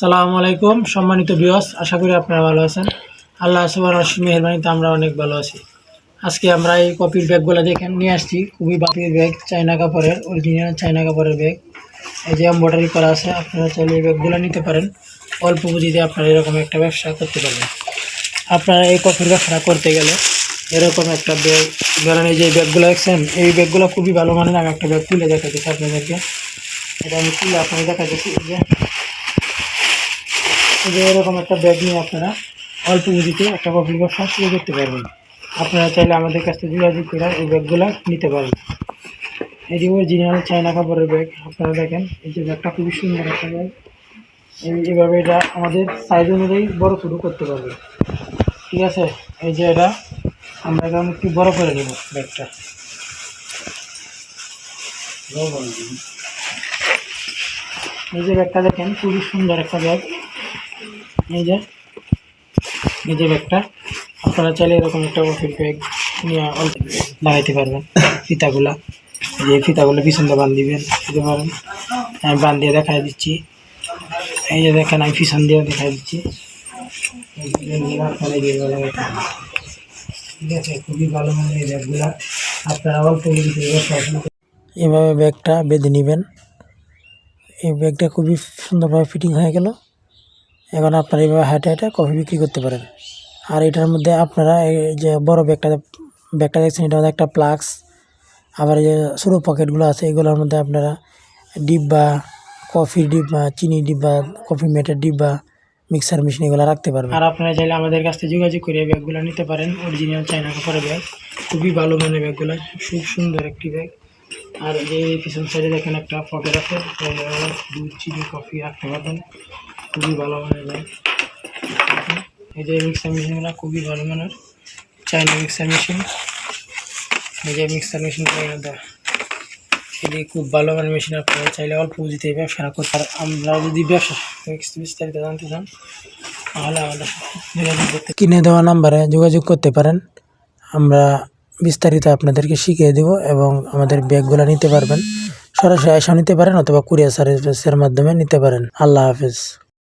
সালামু আলাইকুম সম্মানিত ভিউয়ার্স, আশা করি আপনারা ভালো আছেন। আল্লাহ সুবহানাহু ওয়া তাআলার মেহেরবানিতে আমরা অনেক ভালো আছি। আজকে আমরা এই কপির ব্যাগগুলো দেখেন নিয়ে আসছি, খুবই বাতির ব্যাগ, চায়না কাপড়ের, অরিজিনাল চায়না কাপড়ের ব্যাগ। এই যে এমব্রয়ডারি করা আছে, আপনারা চাইলে এই ব্যাগগুলো নিতে পারেন। অল্প পুঁজিতে আপনারা এরকম একটা ব্যবসা করতে পারবেন। আপনারা এই কপির ব্যবসা করতে গেলে এরকম একটা ব্যাগ, ধরেন এই যে ব্যাগগুলো দেখছেন, এই ব্যাগগুলো খুবই ভালো মানের। আমি একটা ব্যাগ তুলে দেখাচ্ছি আপনাদেরকে, এটা আমি তুলে আপনাদের দেখাচ্ছি। যে এরকম একটা ব্যাগ নিয়ে আপনারা অল্প পুঁজিতে একটা কপির ব্যবসা শুরু করতে পারবেন। আপনারা চাইলে আমাদের কাছ থেকে যোগাযোগ করে এই ব্যাগগুলো নিতে পারেন। এই যে অরিজিনাল চায়না কাপড়ের ব্যাগ, আপনারা দেখেন এই যে ব্যাগটা খুবই সুন্দর একটা ব্যাগ। এইভাবে এটা আমাদের সাইজ অনুযায়ী বড় ছোটো করতে পারবে, ঠিক আছে। এই যে এটা আমরা এখন একটু বড় করে নেব ব্যাগটা। এই যে ব্যাগটা দেখেন খুবই সুন্দর একটা ব্যাগ। এই যে ব্যাগটা আপনারা চাইলে এরকম একটা কপির ব্যাগ নিয়ে লাগাইতে পারবেন। ফিতাগুলা, যে ফিতাগুলো পিছনটা বান্ধিবেন দিতে পারেন। আমি বান দিয়ে দেখা দিচ্ছি, এই যে দেখেন আমি পিছন দিয়ে দেখা দিচ্ছি। ঠিক আছে, খুবই ভালো মানের এই ব্যাগগুলা। আপনারা অল্প এভাবে ব্যাগটা বেঁধে নেবেন। এই ব্যাগটা খুবই সুন্দরভাবে ফিটিং হয়ে গেল। এখন আপনারা এইভাবে হাঁটে হাঁটে কফি বিক্রি করতে পারেন। আর এটার মধ্যে আপনারা এই যে বড় ব্যাগটা দেখছেন, এটার মধ্যে একটা প্লাক্স, আবার এই যে ছোটো পকেটগুলো আছে, এগুলোর মধ্যে আপনারা ডিব্বা, কফির ডিব্বা, চিনি ডিব্বা, কফি মেটের ডিব্বা, মিক্সার মেশিন এগুলো রাখতে পারবেন। আর আপনারা চাইলে আমাদের কাছ থেকে যোগাযোগ করে ব্যাগগুলো নিতে পারেন। অরিজিনাল চায়না কাপড়ের ব্যাগ, খুবই ভালো মানের ব্যাগগুলো, খুব সুন্দর একটি ব্যাগ। আর যে পিছন সাইডে দেখেন একটা পকেট আছে, দুধ, চিনি, কফি রাখতে পারবেন, খুবই ভালো মানের ব্যাগ। এই যে মিক্সার মেশিনগুলো খুবই ভালো মানের চায়না মিক্সার মেশিন। এই যে মিক্সার মেশিনটা এটি খুব ভালো মানের মেশিন। আপনারা চাইলে অল্প পুঁজিতে ব্যবসা করতে। আর আমরা যদি ব্যবসা বিস্তারিত জানতে চান তাহলে আমাদের যোগাযোগ করতে, কিনে দেওয়া নাম্বারে যোগাযোগ করতে পারেন। আমরা বিস্তারিত আপনাদেরকে শিখিয়ে দেব এবং আমাদের ব্যাগগুলো নিতে পারবেন। সরাসরি এসে নিতে পারেন অথবা কুরিয়ার সার্ভিসের মাধ্যমে নিতে পারেন। আল্লাহ হাফেজ।